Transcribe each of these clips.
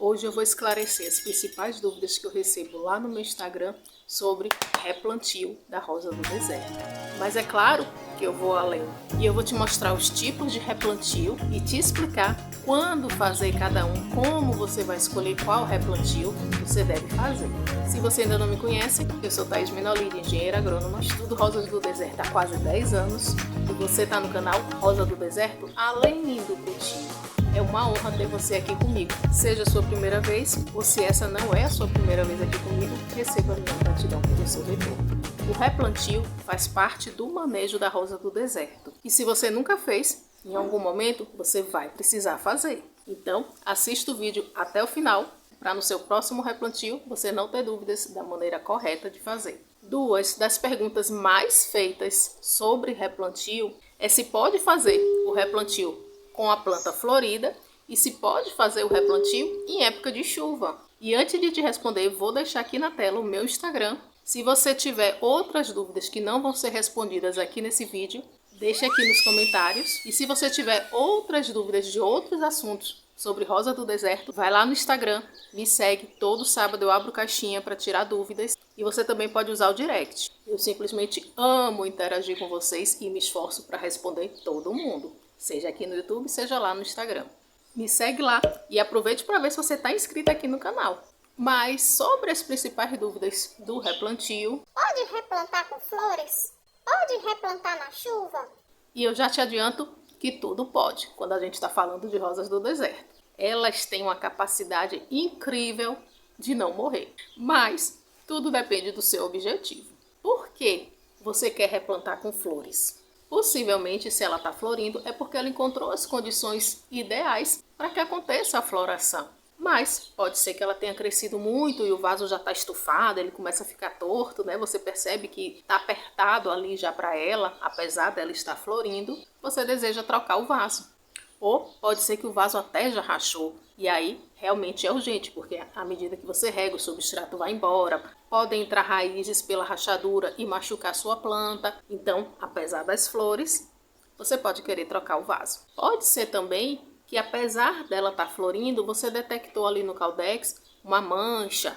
Hoje eu vou esclarecer as principais dúvidas que eu recebo lá no meu Instagram sobre replantio da rosa do deserto. Mas é claro que eu vou além e eu vou te mostrar os tipos de replantio e te explicar quando fazer cada um, como você vai escolher qual replantio você deve fazer. Se você ainda não me conhece, eu sou Thaís Menolidi, engenheira agrônoma, estudo rosas do deserto há quase 10 anos e você está no canal Rosa do Deserto Além do Cultivo. É uma honra ter você aqui comigo. Seja a sua primeira vez, ou se essa não é a sua primeira vez aqui comigo, receba a minha gratidão pelo seu retorno. O replantio faz parte do manejo da rosa do deserto. E se você nunca fez, em algum momento você vai precisar fazer. Então, assista o vídeo até o final, para no seu próximo replantio você não ter dúvidas da maneira correta de fazer. Duas das perguntas mais feitas sobre replantio é se pode fazer o replantio com a planta florida e se pode fazer o replantio em época de chuva. E antes de te responder, vou deixar aqui na tela o meu Instagram. Se você tiver outras dúvidas que não vão ser respondidas aqui nesse vídeo, deixa aqui nos comentários. E se você tiver outras dúvidas de outros assuntos sobre rosa do deserto, vai lá no Instagram, me segue. Todo sábado eu abro caixinha para tirar dúvidas. E você também pode usar o direct. Eu simplesmente amo interagir com vocês e me esforço para responder todo mundo. Seja aqui no YouTube, seja lá no Instagram. Me segue lá e aproveite para ver se você está inscrito aqui no canal. Mas sobre as principais dúvidas do replantio... Pode replantar com flores? Pode replantar na chuva? E eu já te adianto que tudo pode, quando a gente está falando de rosas do deserto. Elas têm uma capacidade incrível de não morrer. Mas tudo depende do seu objetivo. Por que você quer replantar com flores? Possivelmente, se ela está florindo, é porque ela encontrou as condições ideais para que aconteça a floração. Mas pode ser que ela tenha crescido muito e o vaso já está estufado, ele começa a ficar torto, né? Você percebe que está apertado ali já para ela, apesar dela estar florindo, você deseja trocar o vaso. Ou pode ser que o vaso até já rachou, e aí realmente é urgente, porque à medida que você rega, o substrato vai embora, podem entrar raízes pela rachadura e machucar sua planta. Então, apesar das flores, você pode querer trocar o vaso. Pode ser também que apesar dela estar florindo, você detectou ali no Caudex uma mancha,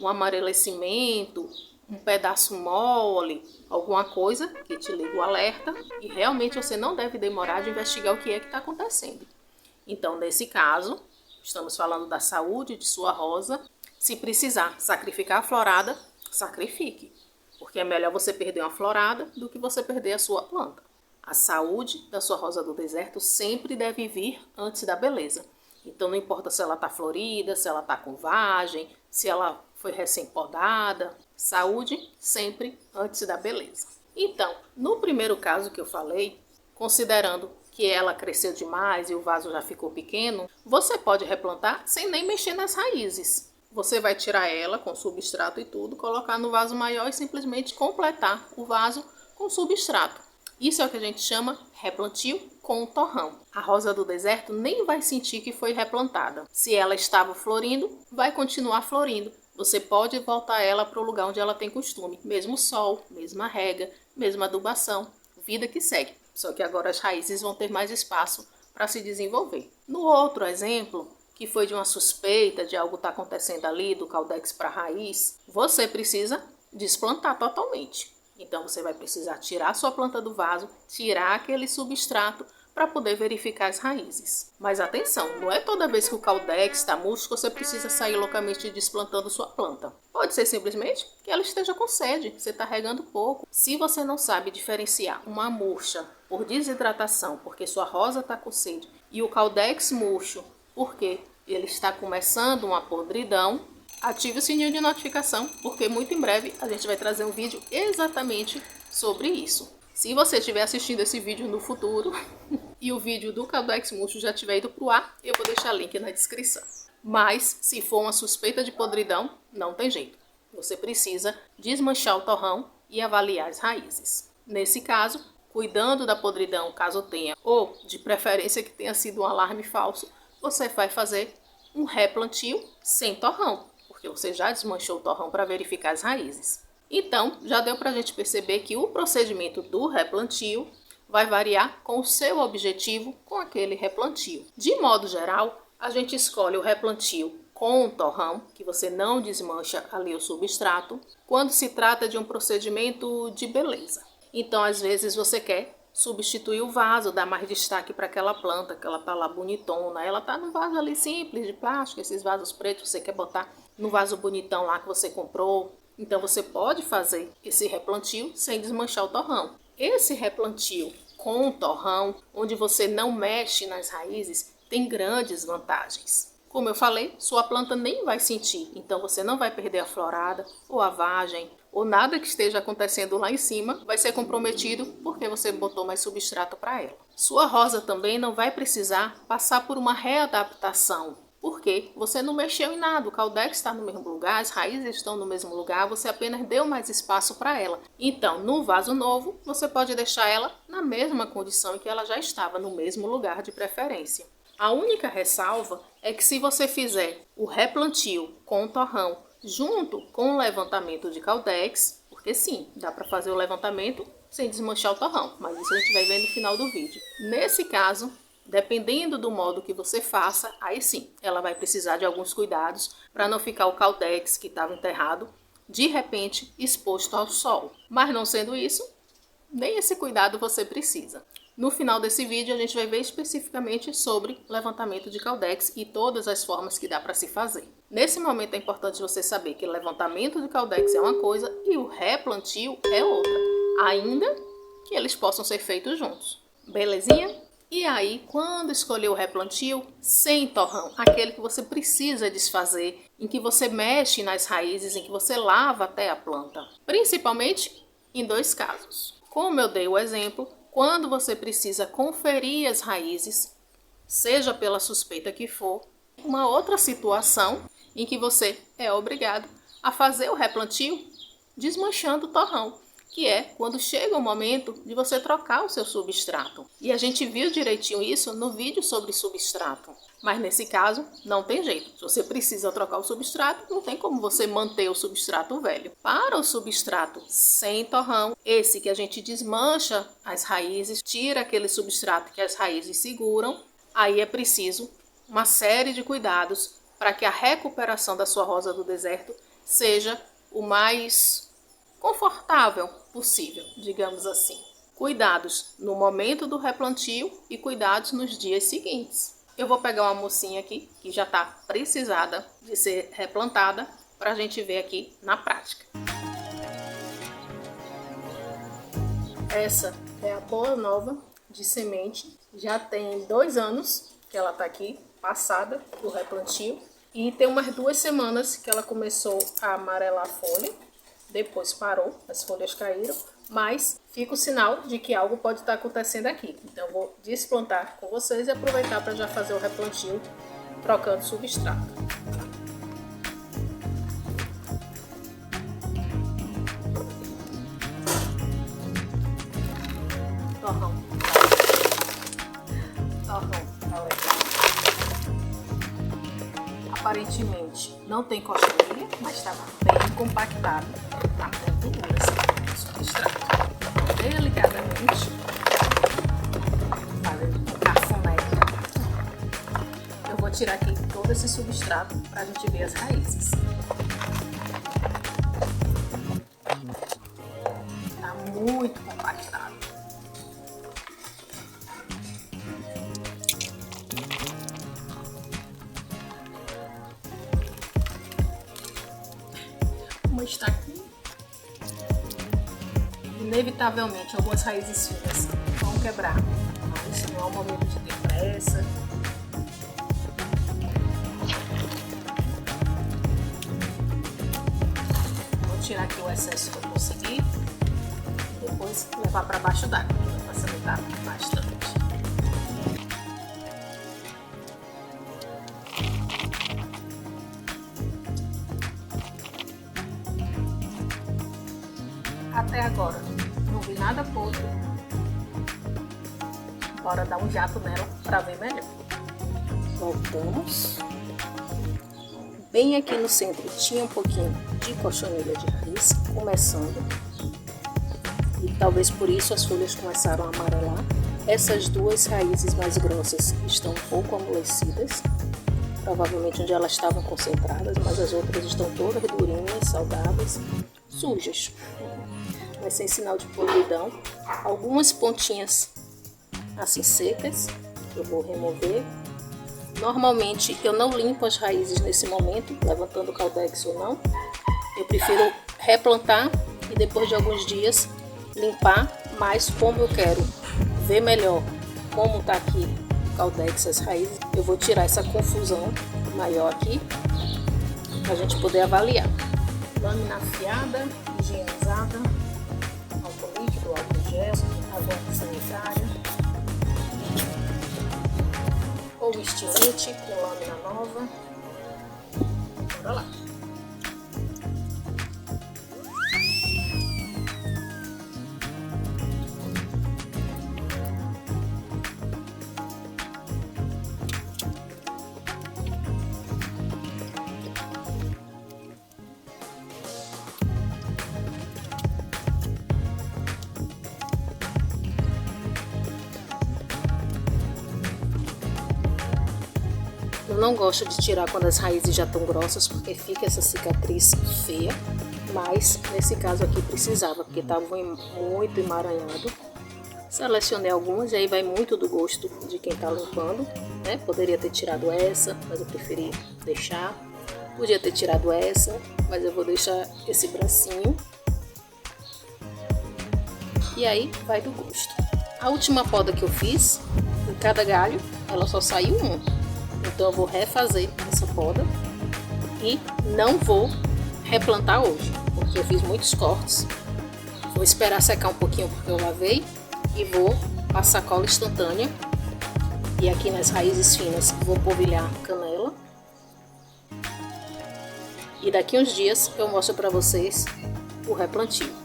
um amarelecimento, um pedaço mole, alguma coisa que te liga o alerta e realmente você não deve demorar de investigar o que é que está acontecendo. Então, nesse caso, estamos falando da saúde de sua rosa. Se precisar sacrificar a florada, sacrifique, porque é melhor você perder uma florada do que você perder a sua planta. A saúde da sua rosa do deserto sempre deve vir antes da beleza. Então não importa se ela está florida, se ela está com vagem, se ela foi recém-podada. Saúde sempre antes da beleza. Então, no primeiro caso que eu falei, considerando que ela cresceu demais e o vaso já ficou pequeno, você pode replantar sem nem mexer nas raízes. Você vai tirar ela com substrato e tudo, colocar no vaso maior e simplesmente completar o vaso com substrato. Isso é o que a gente chama replantio com torrão. A rosa do deserto nem vai sentir que foi replantada. Se ela estava florindo, vai continuar florindo. Você pode voltar ela para o lugar onde ela tem costume. Mesmo sol, mesma rega, mesma adubação. Vida que segue. Só que agora as raízes vão ter mais espaço para se desenvolver. No outro exemplo, que foi de uma suspeita de algo estar acontecendo ali, do Caudex para a raiz, você precisa desplantar totalmente. Então você vai precisar tirar a sua planta do vaso, tirar aquele substrato para poder verificar as raízes. Mas atenção, não é toda vez que o Caudex está murcho que você precisa sair loucamente desplantando sua planta. Pode ser simplesmente que ela esteja com sede, você está regando pouco. Se você não sabe diferenciar uma murcha por desidratação, porque sua rosa está com sede, e o Caudex murcho, porque ele está começando uma podridão, ative o sininho de notificação, porque muito em breve a gente vai trazer um vídeo exatamente sobre isso. Se você estiver assistindo esse vídeo no futuro e o vídeo do Caudex murcho já tiver ido para o ar, eu vou deixar link na descrição. Mas se for uma suspeita de podridão, não tem jeito. Você precisa desmanchar o torrão e avaliar as raízes. Nesse caso, cuidando da podridão, caso tenha, ou de preferência que tenha sido um alarme falso, você vai fazer um replantio sem torrão, porque você já desmanchou o torrão para verificar as raízes. Então, já deu para a gente perceber que o procedimento do replantio vai variar com o seu objetivo com aquele replantio. De modo geral, a gente escolhe o replantio com com o torrão, que você não desmancha ali o substrato, quando se trata de um procedimento de beleza. Então, às vezes você quer substituir o vaso, dar mais destaque para aquela planta, que ela tá lá bonitona. Ela tá num vaso ali simples, de plástico, esses vasos pretos, você quer botar no vaso bonitão lá que você comprou. Então você pode fazer esse replantio sem desmanchar o torrão. Esse replantio com o torrão, onde você não mexe nas raízes, tem grandes vantagens. Como eu falei, sua planta nem vai sentir, então você não vai perder a florada ou a vagem, ou nada que esteja acontecendo lá em cima vai ser comprometido porque você botou mais substrato para ela. Sua rosa também não vai precisar passar por uma readaptação, porque você não mexeu em nada, o caudex está no mesmo lugar, as raízes estão no mesmo lugar, você apenas deu mais espaço para ela. Então, no vaso novo, você pode deixar ela na mesma condição em que ela já estava, no mesmo lugar de preferência. A única ressalva é que se você fizer o replantio com o torrão junto com o levantamento de caudex, porque sim, dá para fazer o levantamento sem desmanchar o torrão, mas isso a gente vai ver no final do vídeo. Nesse caso, dependendo do modo que você faça, aí sim, ela vai precisar de alguns cuidados para não ficar o caudex que estava enterrado, de repente, exposto ao sol. Mas não sendo isso, nem esse cuidado você precisa. No final desse vídeo a gente vai ver especificamente sobre levantamento de caudex e todas as formas que dá para se fazer. Nesse momento é importante você saber que o levantamento de caudex é uma coisa e o replantio é outra, ainda que eles possam ser feitos juntos. Belezinha? E aí, quando escolher o replantio, sem torrão, aquele que você precisa desfazer, em que você mexe nas raízes, em que você lava até a planta, principalmente em dois casos. Como eu dei o exemplo, quando você precisa conferir as raízes, seja pela suspeita que for, uma outra situação em que você é obrigado a fazer o replantio desmanchando o torrão, que é quando chega o momento de você trocar o seu substrato. E a gente viu direitinho isso no vídeo sobre substrato. Mas nesse caso, não tem jeito. Se você precisa trocar o substrato, não tem como você manter o substrato velho. Para o substrato sem torrão, esse que a gente desmancha as raízes, tira aquele substrato que as raízes seguram, aí é preciso uma série de cuidados para que a recuperação da sua rosa do deserto seja o mais confortável possível, digamos assim. Cuidados no momento do replantio e cuidados nos dias seguintes. Eu vou pegar uma mocinha aqui que já está precisada de ser replantada para a gente ver aqui na prática. Essa é a boa nova de semente. Já tem 2 anos que ela está aqui, passada do replantio. E tem umas 2 semanas que ela começou a amarelar a folha. Depois parou, as folhas caíram, mas fica o sinal de que algo pode estar acontecendo aqui. Então eu vou desplantar com vocês e aproveitar para já fazer o replantio trocando substrato. Torrão, tá legal. Aparentemente não tem cochonilha, mas estava bem compactado. Tá muito duro esse substrato. Delicadamente, fazendo um cafuné. Eu vou tirar aqui todo esse substrato para a gente ver as raízes. Tá muito compactado. Como está aqui, inevitavelmente algumas raízes finas vão quebrar, mas não é o momento de ter pressa. Vou tirar aqui o excesso que eu conseguir e depois levar para baixo d'água, que vai facilitar bastante. Até agora não vi nada podre. Bora dar um jato nela para ver melhor. Voltamos. Bem aqui no centro tinha um pouquinho de cochonilha de raiz começando. E talvez por isso as folhas começaram a amarelar. Essas 2 raízes mais grossas estão um pouco amolecidas. provavelmente onde elas estavam concentradas, mas as outras estão todas durinhas, saudáveis, sujas. Vai ser sinal de podridão. Algumas pontinhas assim secas, eu vou remover. Normalmente eu não limpo as raízes nesse momento, levantando o caldex ou não. Eu prefiro replantar e depois de alguns dias limpar, mas como eu quero ver melhor como está aqui o caldex, as raízes, eu vou tirar essa confusão maior aqui para a gente poder avaliar. Lâmina afiada, higienizada, álcool líquido, álcool gel, água sanitária, ou estilete com lâmina nova. Bora lá. Eu não gosto de tirar quando as raízes já estão grossas, porque fica essa cicatriz feia. Mas nesse caso aqui precisava, porque estava muito emaranhado. Selecionei algumas e aí vai muito do gosto de quem está limpando, né? Poderia ter tirado essa, mas eu preferi deixar. Podia ter tirado essa, mas eu vou deixar esse bracinho. E aí vai do gosto. A última poda que eu fiz, em cada galho, ela só saiu um. Então eu vou refazer essa poda e não vou replantar hoje, porque eu fiz muitos cortes. Vou esperar secar um pouquinho porque eu lavei e vou passar cola instantânea. E aqui nas raízes finas vou polvilhar canela. E daqui uns dias eu mostro para vocês o replantio.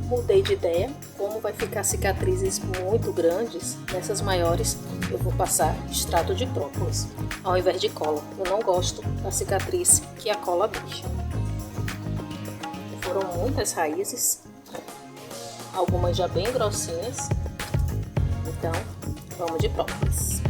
Mudei de ideia, como vai ficar cicatrizes muito grandes, nessas maiores eu vou passar extrato de própolis, ao invés de cola. Eu não gosto da cicatriz que a cola deixa. Foram muitas raízes, algumas já bem grossinhas, então vamos de própolis.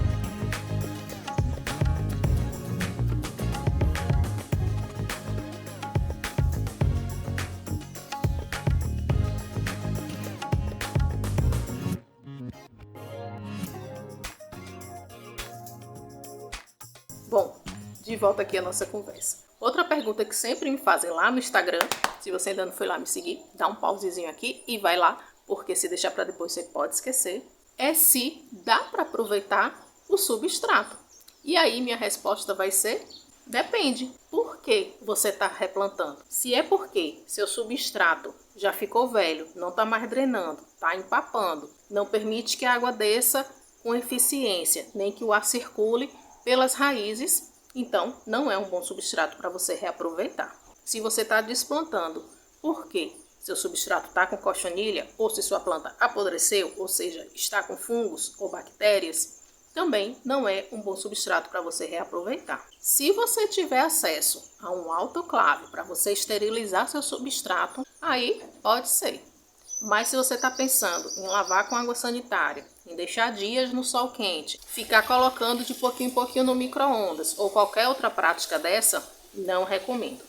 Bom, de volta aqui a nossa conversa. Outra pergunta que sempre me fazem lá no Instagram, se você ainda não foi lá me seguir, dá um pausezinho aqui e vai lá, porque se deixar para depois você pode esquecer, é se dá para aproveitar o substrato. E aí minha resposta vai ser, depende. Por que você está replantando? Se é porque seu substrato já ficou velho, não está mais drenando, está empapando, não permite que a água desça com eficiência, nem que o ar circule pelas raízes, então não é um bom substrato para você reaproveitar. Se você está desplantando porque seu substrato está com cochonilha, ou se sua planta apodreceu, ou seja, está com fungos ou bactérias, também não é um bom substrato para você reaproveitar. Se você tiver acesso a um autoclave para você esterilizar seu substrato, aí pode ser. Mas se você está pensando em lavar com água sanitária, em deixar dias no sol quente, ficar colocando de pouquinho em pouquinho no micro-ondas ou qualquer outra prática dessa, não recomendo.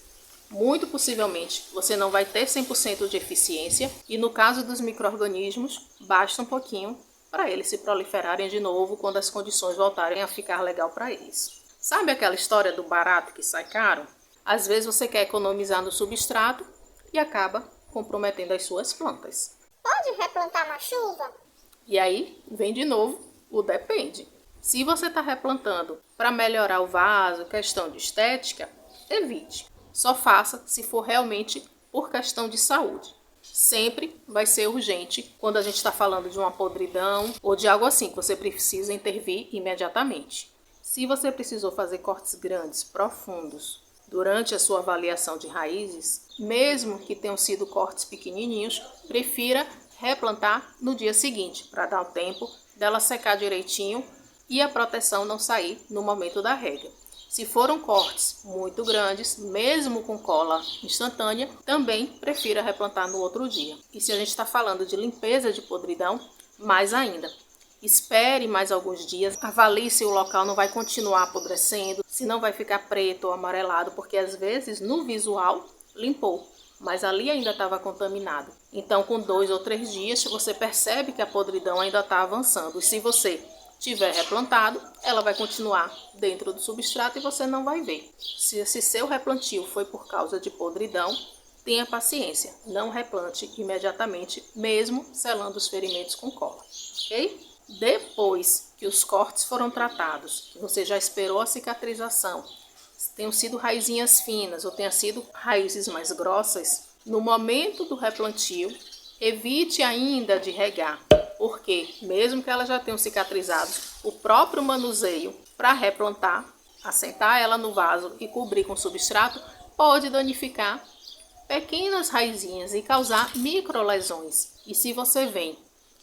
Muito possivelmente você não vai ter 100% de eficiência e no caso dos micro-organismos, basta um pouquinho para eles se proliferarem de novo quando as condições voltarem a ficar legal para eles. Sabe aquela história do barato que sai caro? Às vezes você quer economizar no substrato e acaba comprometendo as suas plantas. Pode replantar na chuva? E aí vem de novo o depende. Se você está replantando para melhorar o vaso, questão de estética, evite. Só faça se for realmente por questão de saúde. Sempre vai ser urgente quando a gente está falando de uma podridão ou de algo assim que você precisa intervir imediatamente. Se você precisou fazer cortes grandes, profundos, durante a sua avaliação de raízes, mesmo que tenham sido cortes pequenininhos, prefira replantar no dia seguinte, para dar o tempo dela secar direitinho e a proteção não sair no momento da rega. Se foram cortes muito grandes, mesmo com cola instantânea, também prefira replantar no outro dia. E se a gente está falando de limpeza de podridão, mais ainda. Espere mais alguns dias, avalie se o local não vai continuar apodrecendo, se não vai ficar preto ou amarelado, porque às vezes no visual limpou, mas ali ainda estava contaminado. Então com 2 ou 3 dias você percebe que a podridão ainda está avançando. E se você tiver replantado, ela vai continuar dentro do substrato e você não vai ver. Se esse seu replantio foi por causa de podridão, tenha paciência, não replante imediatamente, mesmo selando os ferimentos com cola, ok? Depois que os cortes foram tratados, que você já esperou a cicatrização, tenham sido raizinhas finas ou tenham sido raízes mais grossas, no momento do replantio, evite ainda de regar, porque mesmo que elas já tenham cicatrizado, o próprio manuseio para replantar, assentar ela no vaso e cobrir com substrato, pode danificar pequenas raizinhas e causar microlesões. E se você vem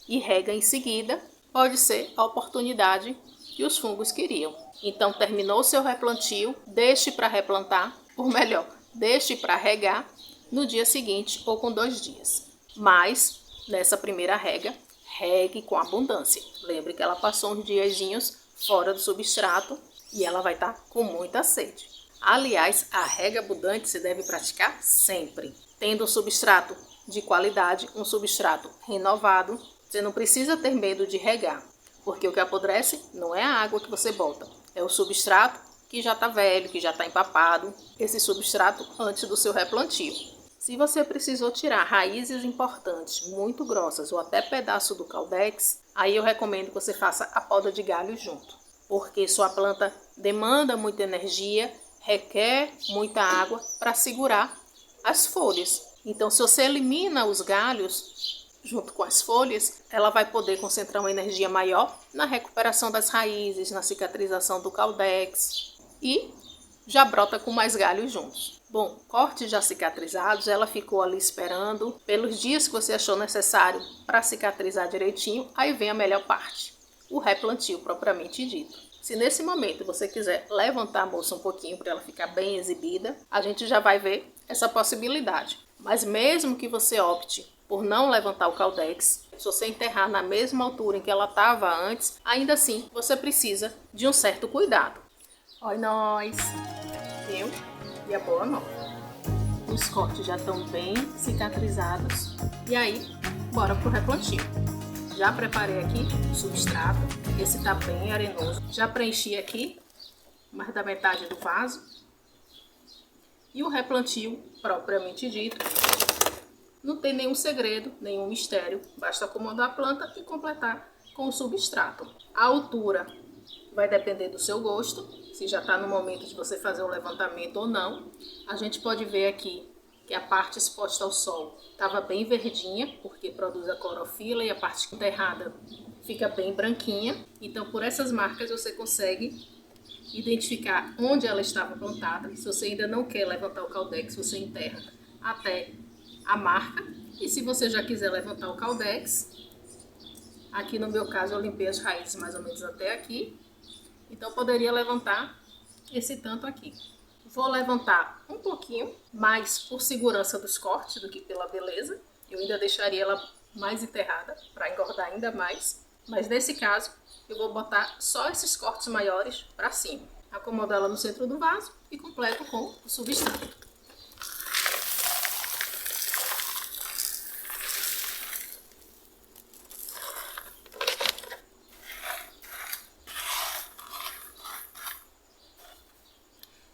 e rega em seguida, pode ser a oportunidade que os fungos queriam. Então, terminou seu replantio, deixe para replantar, ou melhor, deixe para regar no dia seguinte ou com 2 dias. Mas, nessa primeira rega, regue com abundância. Lembre que ela passou uns diazinhos fora do substrato e ela vai estar com muita sede. Aliás, a rega abundante se deve praticar sempre. Tendo um substrato de qualidade, um substrato renovado, você não precisa ter medo de regar, porque o que apodrece não é a água que você bota, é o substrato que já está velho, que já está empapado, esse substrato antes do seu replantio. Se você precisou tirar raízes importantes, muito grossas ou até pedaço do caldex, aí eu recomendo que você faça a poda de galho junto, porque sua planta demanda muita energia, requer muita água para segurar as folhas. Então, se você elimina os galhos junto com as folhas, ela vai poder concentrar uma energia maior na recuperação das raízes, na cicatrização do caldex e já brota com mais galhos juntos. Bom, cortes já cicatrizados, ela ficou ali esperando pelos dias que você achou necessário para cicatrizar direitinho, aí vem a melhor parte, o replantio propriamente dito. Se nesse momento você quiser levantar a moça um pouquinho para ela ficar bem exibida, a gente já vai ver essa possibilidade. Mas mesmo que você opte por não levantar o caldex, se você enterrar na mesma altura em que ela estava antes, ainda assim você precisa de um certo cuidado. Olha nós, viu? E a boa nova. Os cortes já estão bem cicatrizados. E aí, bora pro replantio. Já preparei aqui o substrato, esse está bem arenoso. Já preenchi aqui mais da metade do vaso. E o replantio, propriamente dito, não tem nenhum segredo, nenhum mistério. Basta acomodar a planta e completar com o substrato. A altura vai depender do seu gosto, se já está no momento de você fazer o levantamento ou não. A gente pode ver aqui que a parte exposta ao sol estava bem verdinha, porque produz a clorofila, e a parte enterrada fica bem branquinha. Então, por essas marcas você consegue identificar onde ela estava plantada. Se você ainda não quer levantar o caldex, você enterra até a marca. E se você já quiser levantar o caldex, aqui no meu caso eu limpei as raízes mais ou menos até aqui, então poderia levantar esse tanto aqui. Vou levantar um pouquinho mais por segurança dos cortes do que pela beleza. Eu ainda deixaria ela mais enterrada para engordar ainda mais, mas nesse caso eu vou botar só esses cortes maiores para cima, acomodar ela no centro do vaso e completo com o substrato.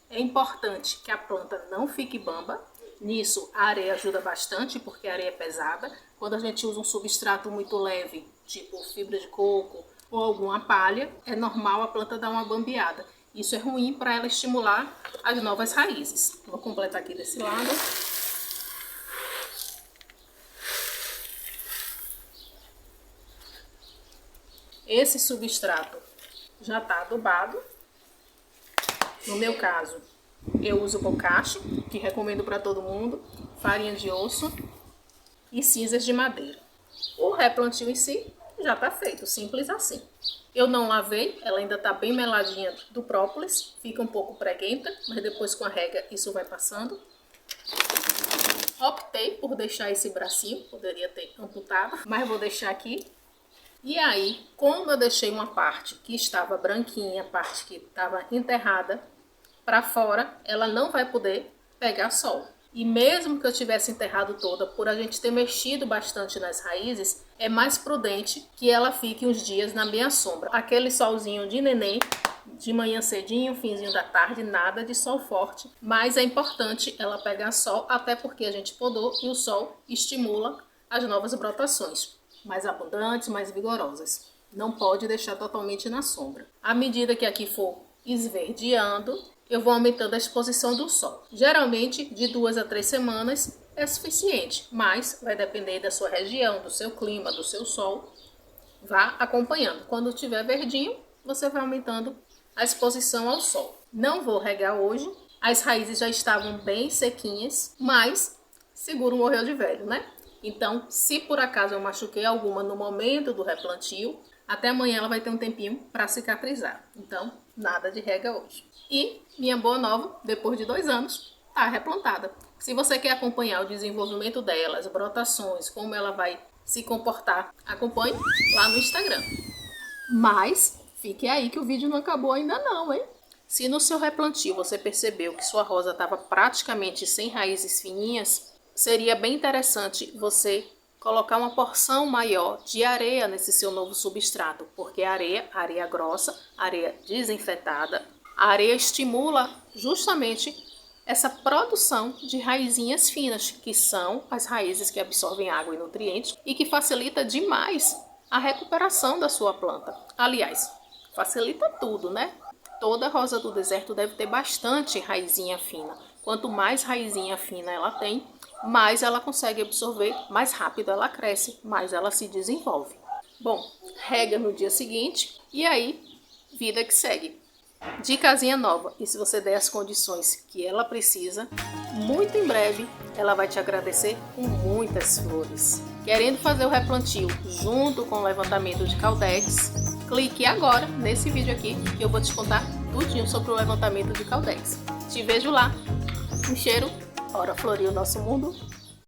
É importante que a planta não fique bamba. Nisso a areia ajuda bastante, porque a areia é pesada. Quando a gente usa um substrato muito leve, tipo fibra de coco ou alguma palha, é normal a planta dar uma bambeada. Isso é ruim para ela estimular as novas raízes. Vou completar aqui desse lado. Esse substrato já está adubado. No meu caso, eu uso bocacho, que recomendo para todo mundo, farinha de osso e cinzas de madeira. O replantio em si já está feito, simples assim. Eu não lavei, ela ainda está bem meladinha do própolis, fica um pouco preguenta, mas depois com a rega isso vai passando. Optei por deixar esse bracinho, poderia ter amputado, mas vou deixar aqui. E aí, como eu deixei uma parte que estava branquinha, a parte que estava enterrada para fora, ela não vai poder pegar sol. E mesmo que eu tivesse enterrado toda, por a gente ter mexido bastante nas raízes, é mais prudente que ela fique uns dias na meia sombra. Aquele solzinho de neném, de manhã cedinho, finzinho da tarde, nada de sol forte. Mas é importante ela pegar sol, até porque a gente podou e o sol estimula as novas brotações, mais abundantes, mais vigorosas. Não pode deixar totalmente na sombra. À medida que aqui for esverdeando, eu vou aumentando a exposição do sol. Geralmente, de 2 a 3 semanas é suficiente, mas vai depender da sua região, do seu clima, do seu sol. Vá acompanhando. Quando tiver verdinho, você vai aumentando a exposição ao sol. Não vou regar hoje. As raízes já estavam bem sequinhas, mas seguro morreu de velho, né? Então, se por acaso eu machuquei alguma no momento do replantio, até amanhã ela vai ter um tempinho para cicatrizar. Então, nada de rega hoje. E minha boa nova, depois de 2 anos, está replantada. Se você quer acompanhar o desenvolvimento dela, as brotações, como ela vai se comportar, acompanhe lá no Instagram. Mas fique aí que o vídeo não acabou ainda não, hein? Se no seu replantio você percebeu que sua rosa estava praticamente sem raízes fininhas, seria bem interessante você colocar uma porção maior de areia nesse seu novo substrato, porque areia grossa, areia desinfetada, a areia estimula justamente essa produção de raizinhas finas, que são as raízes que absorvem água e nutrientes e que facilita demais a recuperação da sua planta. Aliás, facilita tudo, né? Toda rosa do deserto deve ter bastante raizinha fina. Quanto mais raizinha fina ela tem, mais ela consegue absorver, mais rápido ela cresce, mais ela se desenvolve. Bom, rega no dia seguinte e aí, vida que segue. Dicasinha nova, e se você der as condições que ela precisa, muito em breve ela vai te agradecer com muitas flores. Querendo fazer o replantio junto com o levantamento de Caldex, clique agora nesse vídeo aqui que eu vou te contar tudinho sobre o levantamento de Caldex. Te vejo lá. Um cheiro, ora floriu o nosso mundo.